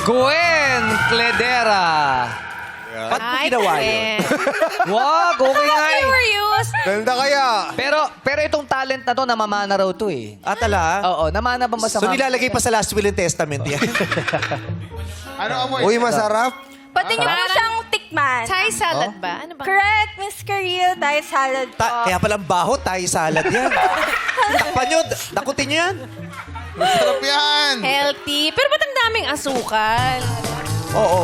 Gwen Cledera. Ba't mo ginawa yun? Wag, okay nga eh. Curious. Ganda kaya. Pero itong talent na to, namamana raw to eh. Tala? Oo, namana ba masama? So nilalagay pa sa last will and testament yan. Uy, masarap. Pwede niyo po siyang tikman. Thai salad ba? Ano ba? Correct, Miss Karil. Thai salad po. Kaya palang baho, tayo salad yan. Takpan nyo, dakutin nyo yan. Masarap yan. Healthy. Pero ba't ang daming asukal? Oo.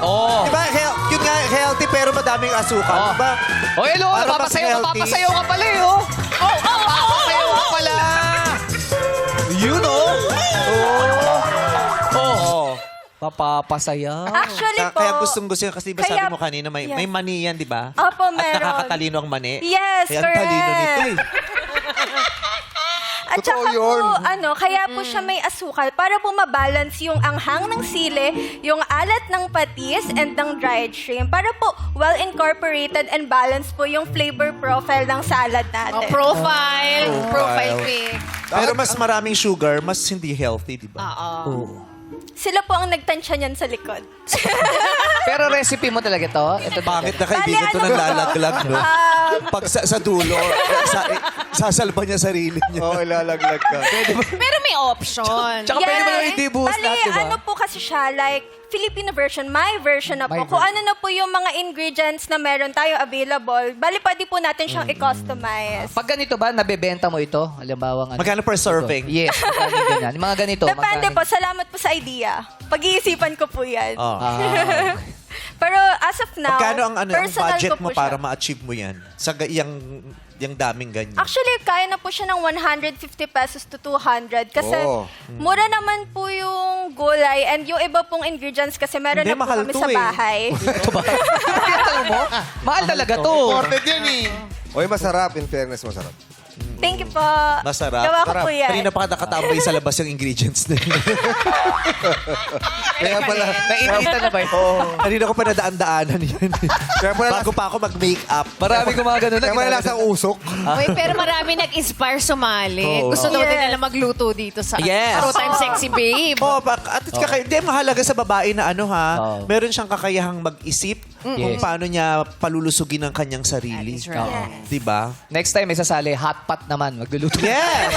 Oo. Diba, yun nga, healthy pero madaming asukal. Oh. Diba? O, hello, Para mas papasayaw healthy. ka pala eh, oh. Papasayaw ka pala. Yun, oh. Oh. Papapasayaw. Actually po. Kaya gustong-gusto yan kasi diba Kaya- sabi mo kanina, may Yes. mani yan, di ba? Opo, At meron. nakakatalino ang mani. Yes, Kaya ang talino correct. nito eh. At Totoo saka yun. po, kaya po siya may asukal para po mabalance yung anghang ng sili, yung alat ng patis, and ng dried shrimp. Para po well-incorporated and balanced po yung flavor profile ng salad natin. Profile. Profile pic. Pero mas maraming sugar, mas hindi healthy, di ba? Oo. Sila po ang nagtansya niyan sa likod. Pero recipe mo talaga to? Ito Bakit na kaibigan to Bali, ng ano po? lalaglag, no? Pag sa dulo, sasalba niya sarili niya. Oo, ilalaglag ka. Pero may option. Tsaka pwede mo yung i-debuff Bali, lahat, di ba? ano po kasi siya, like, Filipino version, my version na po. My Kung version. ano na po yung mga ingredients na meron tayo available, bali, pwede po natin siyang i-customize. Pag ganito ba, nabebenta mo ito? Halimbawa, Magkano per serving? Yes, magkano yung ganyan. Yung mga ganito. Depende magkano- po. Salamat po sa idea. Pag-iisipan ko po yan. Oh. Pero as of now, Magkano ang personal budget ko mo po para siya. ma-achieve mo yan? Sa yung daming ganyan. Actually, kaya na po siya ng 150 pesos to 200 kasi Oh. mura naman po yung gulay and yung iba pong ingredients kasi meron Hindi, na po mahal kami to sa eh. bahay. Alam mo? Mahal talaga to. Imported yan eh. Uy, masarap. In fairness, masarap. Thank you po. Masarap. Gawa ko Sarap. po yan. Kanina pa nakatambay sa labas yung ingredients na yun. Kaya pala, Nainita na ba yun? Kanina ko pa nadaan-daanan yan. kaya pala, Bago pa ako mag-make-up. Marami gumagano na. kaya pala lasang usok. Uy, pero marami nag-inspire sumali. Oo. Gusto daw Yes. nila magluto dito sa Yes. Showtime Sexy Babe. At hindi mahalaga sa babae na Oo. meron siyang kakayahang mag-isip kung Yes. paano niya palulusugin ang kanyang sarili. That is right. Diba? Next time, may sasali, hot pot naman. Magluluto. Yes!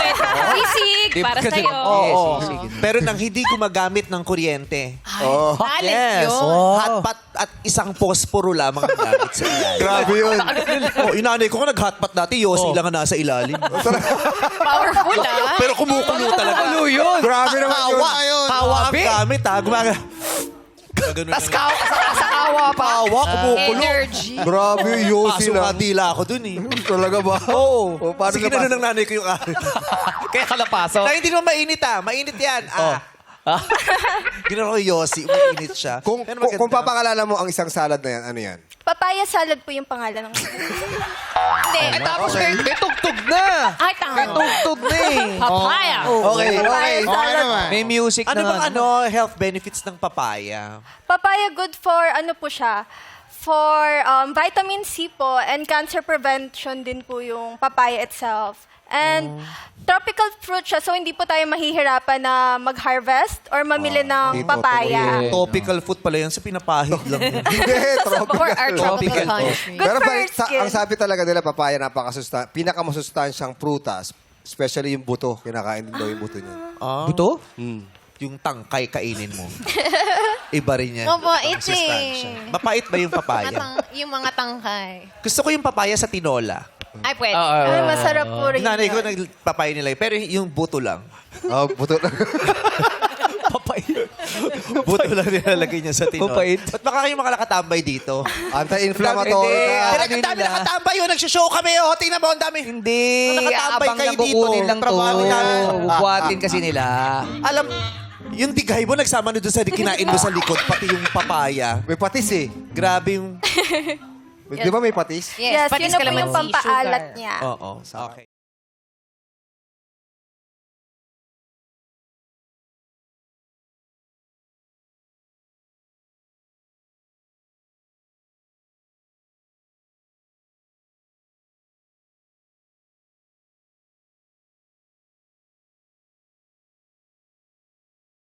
Sisig, para Ganun. sa'yo. Oo. Yes, sige. Pero nang hindi gumagamit ng kuryente. Oh. Talent yun. Hotpot at isang posporo lamang ang gamit sa ilalim. Grabe yun. Inanay ko nag-hotpot dati, Yossi lang ang nasa ilalim. Powerful, ah. Pero kumukulo talaga. Ano yun? Grabe naman yun. Kawa ang Grabe. gamit, ha? Tas sa kawa pa. Kawa, kumukulo. Energy. Grabe yung Yossi Pasok lang. dila ako dun eh. Talaga ba? Oo. O, paano Sige napasok? na ng nanay ko yung Kaya kalapasok. Na hindi naman mainit Mainit yan. Ginawa ko yung Yossi, mainit siya. Kung, Pero kung, maganda. kung papangalala mo ang isang salad na yan, ano yan? Papaya salad po yung pangalan ng Hindi. Ay, tapos may tugtog na. Ay, May tanga. tugtog na eh. Papaya. Okay, okay. salad. May music Ano na. bang health benefits ng papaya? Papaya good for, po siya, for vitamin C po and cancer prevention din po yung papaya itself. And tropical fruit siya, so hindi po tayo mahihirapan na mag-harvest or mamili ng Hindi po, papaya. Yeah. Topical food pala yan, sa pinapahid lang. Hindi, For our tropical Tropical. country. Good Pero for skin. ang sabi talaga nila, papaya pinakamasustansyang prutas, especially yung buto. Kinakain din daw yung buto niya. Buto? Yung tangkay kainin mo. Iba rin yan. Mabait Konsistansya. eh. Mapait ba yung papaya? Yung mga tangkay. Gusto ko yung papaya sa tinola. Ay, pwede. Ay, masarap po rin. Nanay ko yun. nagpapaya nila. Pero yung buto lang. Oh, buto lang. Papaya. Buto lang nilalagay niya sa tinola. Mapait. Ba't baka kayong makalakatambay dito? Anti-inflammatory Hindi. na. Direk, ang dami nakatambay yun. Nagsishow kami. O, tingnan mo, ang dami. Hindi. Nakatambay Abang kayo lang kukunin dito. lang to. Trabaho namin. Bubuhatin kasi nila. Alam, yung digay mo, nagsama nyo doon sa kinain mo sa likod, pati yung papaya. May patis eh. Grabe yung... Di ba may patis? Yes, patis yun na po kalamansi, yung pampaalat sugar. niya. Oo. Okay.